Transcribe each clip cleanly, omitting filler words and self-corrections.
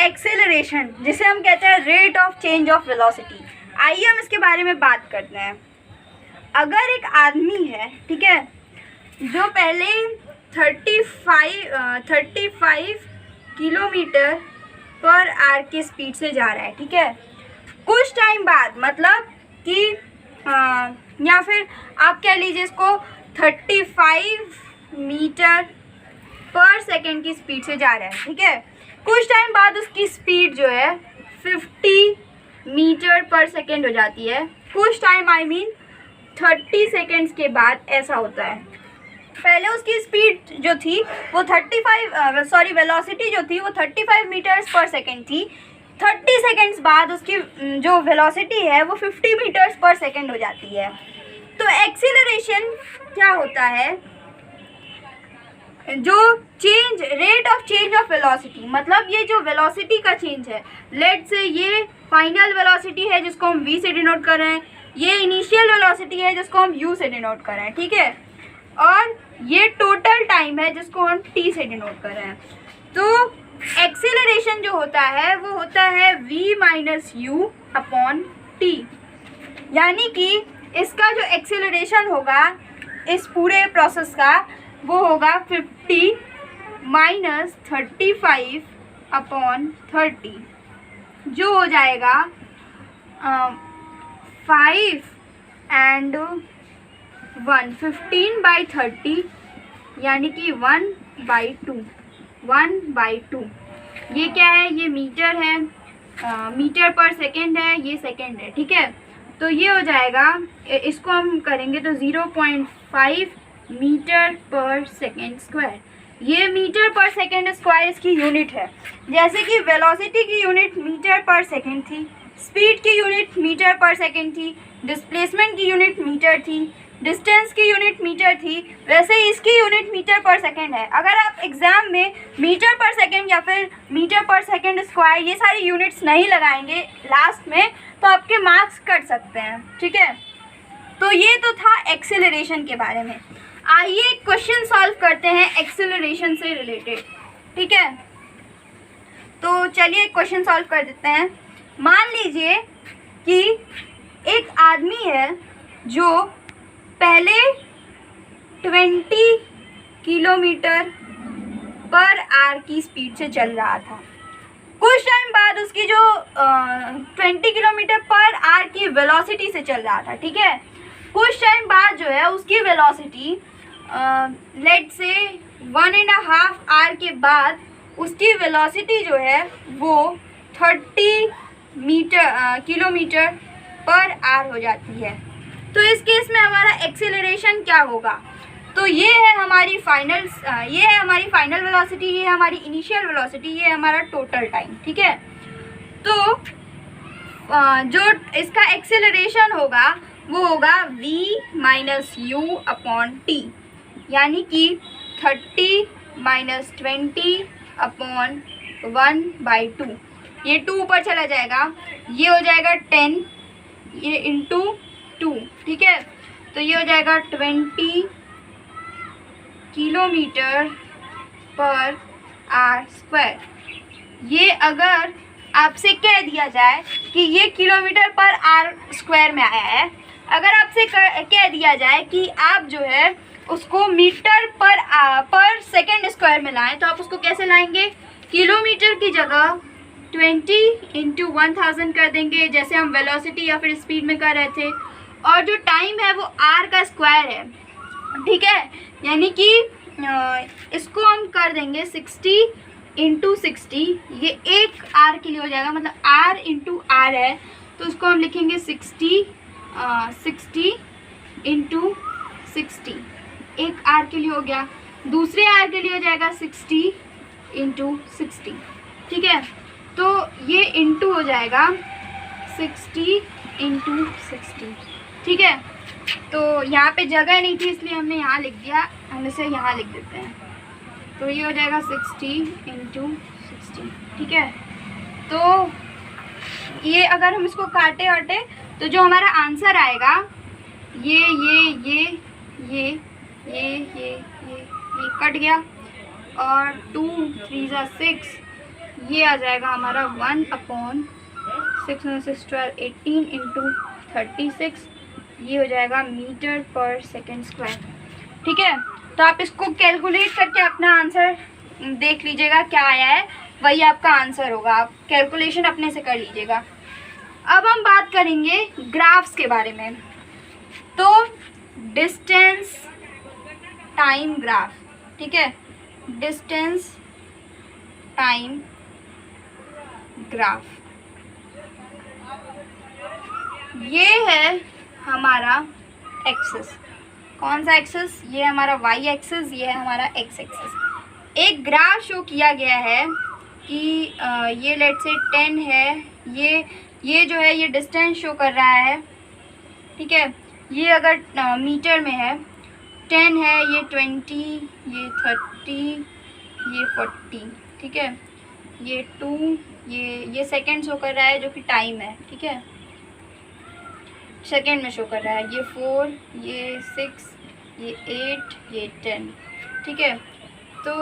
Acceleration जिसे हम कहते हैं rate of change of velocity, आइए हम इसके बारे में बात करते हैं। अगर एक आदमी है, ठीक है, जो पहले 35 किलोमीटर पर आवर की स्पीड से जा रहा है, ठीक है, कुछ टाइम बाद मतलब कि या फिर आप कह लीजिए इसको 35 मीटर पर सेकेंड की स्पीड से जा रहा है, ठीक है, कुछ टाइम बाद उसकी स्पीड जो है 50 मीटर पर सेकेंड हो जाती है। कुछ टाइम आई मीन 30 सेकेंड्स के बाद ऐसा होता है। पहले उसकी स्पीड जो थी वो वेलोसिटी जो थी वो 35 मीटर्स पर सेकेंड थी। 30 सेकेंड्स बाद उसकी जो वेलोसिटी है वो 50 मीटर्स पर सेकेंड हो जाती है। तो एक्सीलरेशन क्या होता है, जो change rate of change of velocity, मतलब ये जो वेलोसिटी का चेंज है, लेट से ये फाइनल वेलोसिटी है जिसको हम v से डिनोट कर रहे हैं, ये इनिशियल वेलोसिटी है जिसको हम u से डिनोट कर रहे हैं, ठीक है, और ये टोटल टाइम है जिसको हम t से डिनोट कर रहे हैं। तो एक्सीलरेशन जो होता है वो होता है v minus you upon T, यानी कि इसका जो एक्सीलरेशन होगा इस पूरे प्रोसेस का वो होगा 50 माइनस 35 अपॉन 30, जो हो जाएगा 5 एंड 1, 15/30, यानी कि 1/2। ये क्या है, ये मीटर है, मीटर पर सेकेंड है, ये सेकेंड है, ठीक है। तो ये हो जाएगा, इसको हम करेंगे तो 0.5 मीटर पर सेकेंड स्क्वायर। ये मीटर पर सेकेंड स्क्वायर इसकी यूनिट है। जैसे कि वेलोसिटी की यूनिट मीटर पर सेकेंड थी, स्पीड की यूनिट मीटर पर सेकेंड थी, डिस्प्लेसमेंट की यूनिट मीटर थी, डिस्टेंस की यूनिट मीटर थी, वैसे ही इसकी यूनिट मीटर पर सेकेंड है। अगर आप एग्जाम में मीटर पर सेकेंड या फिर मीटर पर सेकेंड स्क्वायर ये सारी यूनिट्स नहीं लगाएंगे लास्ट में तो आपके मार्क्स कट सकते हैं, ठीक है। तो ये तो था एक्सेलरेशन के बारे में। आइए एक क्वेश्चन सॉल्व करते हैं एक्सेलरेशन से रिलेटेड, ठीक है। तो चलिए एक क्वेश्चन सॉल्व कर देते हैं। मान लीजिए कि एक आदमी है जो पहले 20 किलोमीटर पर आवर की स्पीड से चल रहा था। कुछ टाइम बाद उसकी जो 20 किलोमीटर पर आवर की वेलोसिटी से चल रहा था, ठीक है, कुछ टाइम बाद जो है उसकी वेलोसिटी लेट से 1.5 आवर के बाद उसकी वेलोसिटी जो है वो 30 किलोमीटर पर आवर हो जाती है। तो इस केस में हमारा एक्सेलरेशन क्या होगा, तो ये है हमारी फाइनल वेलोसिटी, ये है हमारी इनिशियल वेलोसिटी, ये है हमारा टोटल टाइम, ठीक है। तो जो इसका एक्सेलरेशन होगा वो होगा v minus you upon T, यानी कि 30 माइनस 20 अपॉन 1/2। ये 2 ऊपर चला जाएगा, ये हो जाएगा 10, ये इंटू 2, ठीक है। तो ये हो जाएगा 20 किलोमीटर पर आवर स्क्वायर। ये अगर आपसे कह दिया जाए कि ये किलोमीटर पर आवर स्क्वायर में आया है, अगर आपसे कह दिया जाए कि आप जो है उसको मीटर पर सेकेंड स्क्वायर में लाएं, तो आप उसको कैसे लाएंगे, किलोमीटर की जगह 20 इंटू 1000 कर देंगे, जैसे हम वेलोसिटी या फिर स्पीड में कर रहे थे, और जो टाइम है वो आर का स्क्वायर है, ठीक है, यानी कि इसको हम कर देंगे 60 इंटू 60, ये 1 आर के लिए हो जाएगा, मतलब आर इंटू आर है, तो उसको हम लिखेंगे 60 इंटू 60, 1 आर के लिए हो गया, दूसरे आर के लिए हो जाएगा 60 इंटू 60, ठीक है। तो ये इंटू हो जाएगा 60 इंटू 60, ठीक है। तो यहाँ पे जगह नहीं थी इसलिए हमने यहाँ लिख दिया, हम इसे यहाँ लिख देते हैं। तो ये हो जाएगा 60 इंटू 60, ठीक है। तो ये अगर हम इसको काटे वाटे तो जो हमारा आंसर आएगा ये कट गया, और 2 3 × 6, ये आ जाएगा हमारा 1/6/12 18 इंटू 36, ये हो जाएगा मीटर पर सेकेंड स्क्वायर। ठीक है, तो आप इसको कैलकुलेट करके अपना आंसर देख लीजिएगा क्या आया है, वही आपका आंसर होगा। आप कैलकुलेशन अपने से कर लीजिएगा। अब हम बात करेंगे ग्राफ्स के बारे में। तो डिस्टेंस टाइम ग्राफ, ठीक है, डिस्टेंस टाइम ग्राफ, ये है हमारा एक्सिस। कौन सा एक्सिस? ये हमारा वाई एक्सिस, ये है हमारा एक्स एक्सिस। एक ग्राफ शो किया गया है कि ये लेट से 10 है, ये जो है ये डिस्टेंस शो कर रहा है। ठीक है, ये अगर मीटर में है 10 है, ये 20, ये 30, ये 40। ठीक है, ये 2, ये सेकेंड शो कर रहा है जो कि टाइम है। ठीक है, सेकेंड में शो कर रहा है। ये 4, ये 6, ये 8, ये 10। ठीक है, तो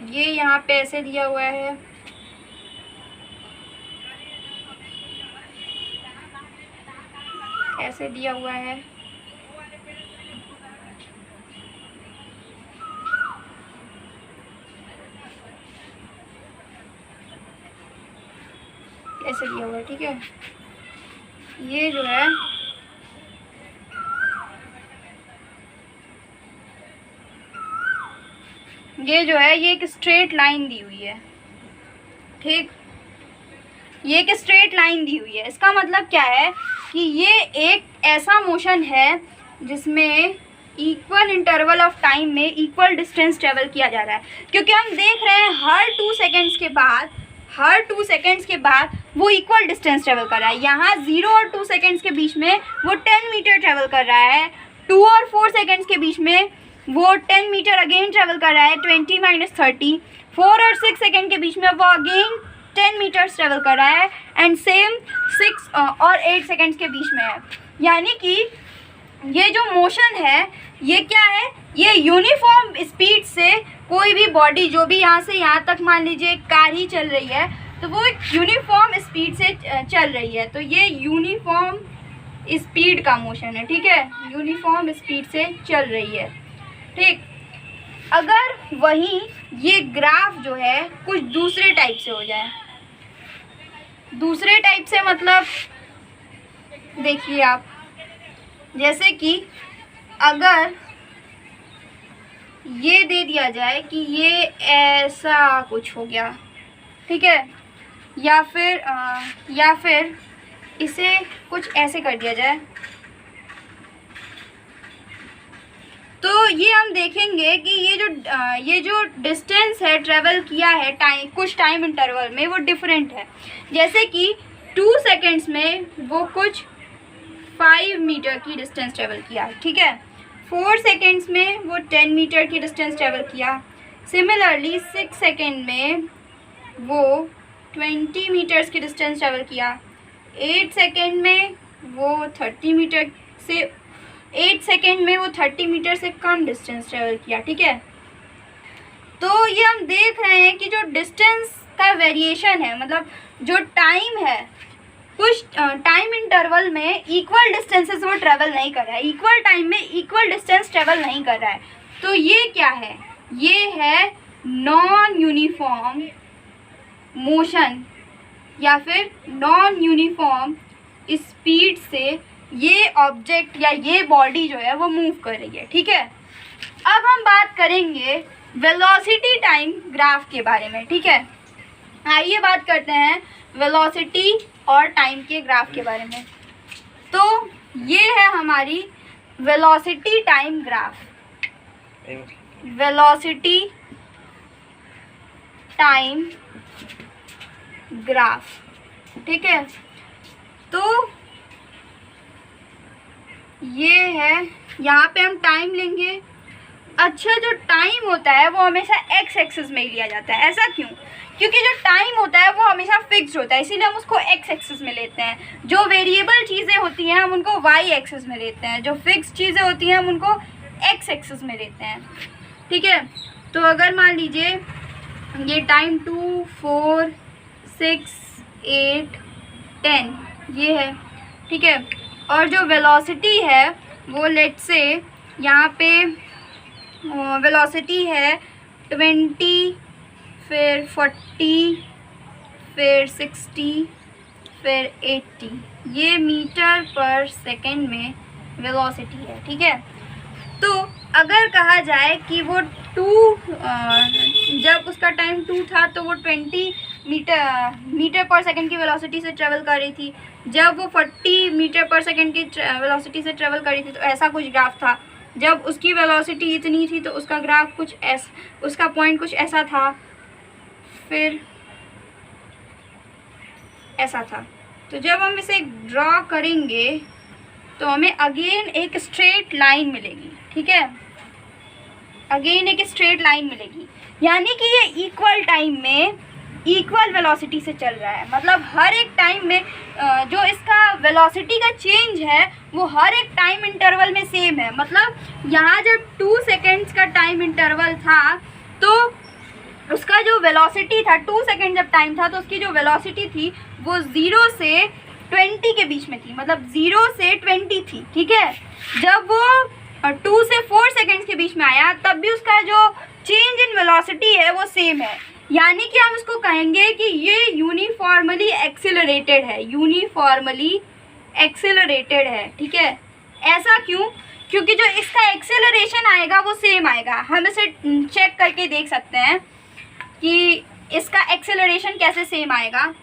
ये यहाँ पे ऐसे दिया हुआ है, ऐसे दिया हुआ है। ऐसे दिया हुआ है। ठीक है, ये जो है ये एक स्ट्रेट लाइन दी हुई है। ठीक, ये एक स्ट्रेट लाइन दी हुई है। इसका मतलब क्या है कि ये एक ऐसा मोशन है जिसमें इक्वल इंटरवल ऑफ टाइम में इक्वल डिस्टेंस ट्रेवल किया जा रहा है। क्योंकि हम देख रहे हैं हर 2 सेकेंड्स के बाद वो इक्वल डिस्टेंस ट्रेवल कर रहा है। यहाँ 0 और 2 सेकेंड्स के बीच में वो 10 मीटर ट्रेवल कर रहा है। 2 और 4 सेकेंड्स के बीच में वो 10 मीटर अगेन ट्रेवल कर रहा है, 20 - 30। 4 और 6 सेकेंड के बीच में वो अगेन 10 मीटर्स ट्रेवल कर रहा है, एंड सेम 6 और 8 सेकेंड्स के बीच में है। यानी कि ये जो मोशन है ये क्या है, ये यूनिफॉर्म स्पीड से कोई भी बॉडी जो भी यहाँ से यहाँ तक मान लीजिए कार ही चल रही है तो वो एक यूनिफॉर्म स्पीड से चल रही है। तो ये यूनिफॉर्म स्पीड का मोशन है। ठीक है, यूनिफॉर्म स्पीड से चल रही है। ठीक, अगर वहीं ये ग्राफ जो है कुछ दूसरे टाइप से हो जाए, दूसरे टाइप से मतलब देखिए आप, जैसे कि अगर ये दे दिया जाए कि ये ऐसा कुछ हो गया। ठीक है, या फिर इसे कुछ ऐसे कर दिया जाए, तो ये हम देखेंगे कि ये जो डिस्टेंस है ट्रेवल किया है कुछ टाइम इंटरवल में वो डिफरेंट है। जैसे कि 2 सेकेंड्स में वो कुछ 5 मीटर की डिस्टेंस ट्रेवल किया। ठीक है, 4 सेकेंड्स में वो 10 मीटर की डिस्टेंस ट्रेवल किया। सिमिलरली 6 सेकेंड में वो 20 मीटर्स की डिस्टेंस ट्रेवल किया। 8 सेकेंड में वो 30 मीटर से 8 सेकेंड में वो 30 मीटर से कम डिस्टेंस ट्रेवल किया। ठीक है, तो ये हम देख रहे हैं कि जो डिस्टेंस का वेरिएशन है, मतलब जो टाइम है कुछ टाइम इंटरवल में इक्वल डिस्टेंसेस वो ट्रेवल नहीं कर रहा है, इक्वल टाइम में इक्वल डिस्टेंस ट्रेवल नहीं कर रहा है। तो ये क्या है, ये है नॉन यूनिफॉर्म मोशन या फिर नॉन यूनिफॉर्म स्पीड से ये ऑब्जेक्ट या ये बॉडी जो है वो मूव कर रही है। ठीक है, अब हम बात करेंगे वेलोसिटी टाइम ग्राफ के बारे में। ठीक है, आइए बात करते हैं वेलोसिटी और टाइम के ग्राफ के बारे में। तो ये है हमारी velocity time graph, velocity time graph. ठीक है, तो ये है, यहाँ पे हम टाइम लेंगे। अच्छा, जो टाइम होता है वो हमेशा एक्स एक्सिस में ही लिया जाता है। ऐसा क्यों? क्योंकि जो टाइम होता है वो हमेशा फिक्स्ड होता है, इसीलिए हम उसको एक्स एक्सिस में लेते हैं। जो वेरिएबल चीज़ें होती हैं हम उनको वाई एक्सिस में लेते हैं, जो फिक्स्ड चीज़ें होती हैं हम उनको एक्स एक्सिस में लेते हैं। ठीक है, तो अगर मान लीजिए ये टाइम 2, 4, 6, 8, 10 ये है, ठीक है। और जो वेलोसिटी है वो लेट से यहाँ पे वेलोसिटी है 20, फिर 40, फिर 60, फिर 80, ये मीटर पर सेकेंड में वेलोसिटी है, ठीक है। तो अगर कहा जाए कि वो जब उसका टाइम 2 था तो वो 20 मीटर पर सेकेंड की वेलोसिटी से ट्रेवल कर रही थी, जब वो 40 मीटर पर सेकेंड की वेलोसिटी से ट्रेवल कर रही थी तो ऐसा कुछ ग्राफ था, जब उसकी वेलोसिटी इतनी थी तो उसका ग्राफ कुछ उसका पॉइंट कुछ ऐसा था, फिर ऐसा था। तो जब हम इसे ड्रॉ करेंगे तो हमें अगेन एक स्ट्रेट लाइन मिलेगी, ठीक है, अगेन एक स्ट्रेट लाइन मिलेगी, यानी कि ये इक्वल टाइम में इक्वल वेलोसिटी से चल रहा है। मतलब हर एक टाइम में जो इसका वेलोसिटी का चेंज है वो हर एक टाइम इंटरवल में सेम है। मतलब यहाँ जब 2 सेकेंड्स का टाइम इंटरवल था तो उसका जो वेलोसिटी था, 2 सेकेंड जब टाइम था तो उसकी जो वेलोसिटी थी वो 0 से 20 के बीच में थी, मतलब 0 से 20 थी, ठीक है। जब वो 2 से 4 सेकेंड्स के बीच में आया तब भी उसका जो चेंज इन वेलोसिटी है वो सेम है, यानी कि हम इसको कहेंगे कि ये यूनिफॉर्मली एक्सेलरेटेड है, यूनिफॉर्मली एक्सेलरेटेड है, ठीक है। ऐसा क्यों? क्योंकि जो इसका एक्सेलरेशन आएगा वो सेम आएगा। हम इसे चेक करके देख सकते हैं कि इसका एक्सेलरेशन कैसे सेम आएगा।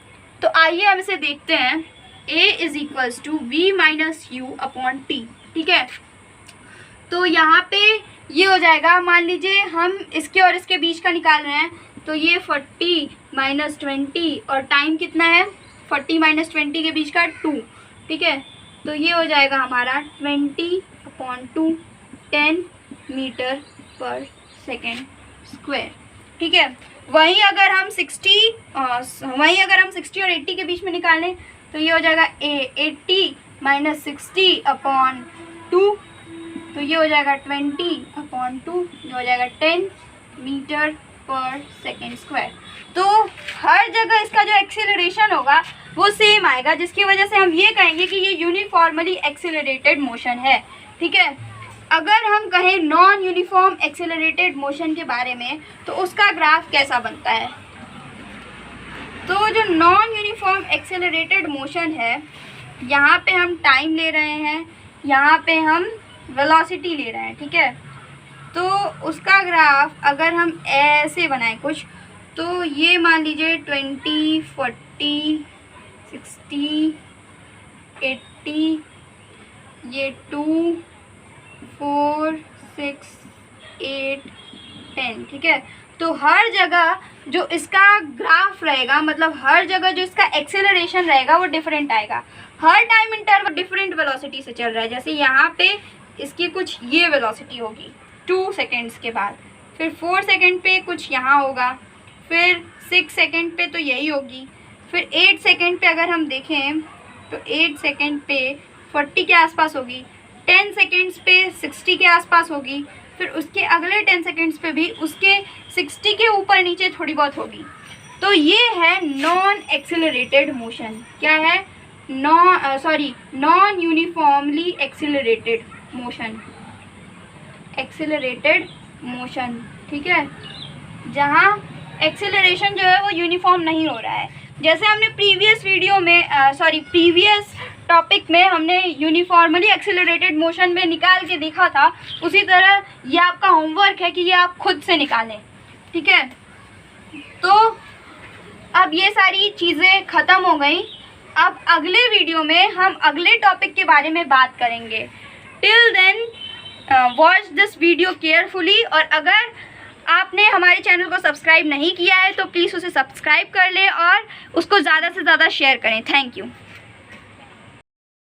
तो आइए हम इसे देखते हैं। a = v-u/t, ठीक है। तो यहाँ पे ये हो जाएगा, मान लीजिए हम इसके और इसके बीच का निकाल रहे हैं तो ये 40 - 20 और टाइम कितना है 40 - 20 के बीच का 2, ठीक है। तो ये हो जाएगा हमारा 20/2 10 मीटर पर सेकेंड स्क्वायर, ठीक है। वहीं अगर हम 60 और 80 के बीच में निकालें तो ये हो जाएगा 80 - 60/2, तो ये हो जाएगा 20/2, ये हो जाएगा 10 मीटर पर सेकेंड स्क्वायर। तो हर जगह इसका जो एक्सेलरेशन होगा वो सेम आएगा, जिसकी वजह से हम ये कहेंगे कि ये यूनिफॉर्मली एक्सेलरेटेड मोशन है, ठीक है। अगर हम कहें नॉन यूनिफॉर्म एक्सेलरेटेड मोशन के बारे में तो उसका ग्राफ कैसा बनता है। तो जो नॉन यूनिफॉर्म एक्सेलरेटेड मोशन है, यहाँ पे हम टाइम ले रहे हैं, यहाँ पे हम वेलोसिटी ले रहे हैं, ठीक है। तो उसका ग्राफ अगर हम ऐसे बनाएं कुछ, तो ये मान लीजिए 20, 40, 60, 80, ये 2, 4, 6, 8, 10, ठीक है। तो हर जगह जो इसका ग्राफ रहेगा, मतलब हर जगह जो इसका एक्सेलरेशन रहेगा वो डिफरेंट आएगा। हर टाइम इंटरवल डिफरेंट वेलोसिटी से चल रहा है। जैसे यहाँ पे इसकी कुछ ये वेलोसिटी होगी 2 सेकेंड्स के बाद, फिर 4 सेकेंड पे कुछ यहाँ होगा, फिर 6 सेकेंड पे तो यही होगी, फिर 8 सेकेंड पे अगर हम देखें तो 8 सेकेंड पे 40 के आसपास होगी, 10 सेकेंड्स पे 60 के आसपास होगी, फिर उसके अगले 10 सेकेंड्स पे भी उसके 60 के ऊपर नीचे थोड़ी बहुत होगी। तो ये है नॉन एक्सेलरेटेड मोशन। क्या है? Non uniformly accelerated motion, accelerated motion, ठीक है, जहाँ एक्सेलरेशन जो है वो यूनिफॉर्म नहीं हो रहा है। जैसे हमने प्रीवियस टॉपिक में हमने यूनिफॉर्मली एक्सेलरेटेड मोशन में निकाल के देखा था, उसी तरह ये आपका होमवर्क है कि ये आप खुद से निकालें, ठीक है। तो अब ये सारी चीज़ें ख़त्म हो गई। अब अगले वीडियो में हम अगले टॉपिक के बारे में बात करेंगे। Till then watch this video carefully, और अगर आपने हमारे चैनल को सब्सक्राइब नहीं किया है तो प्लीज़ उसे सब्सक्राइब कर लें और उसको ज़्यादा से ज़्यादा शेयर करें। Thank you.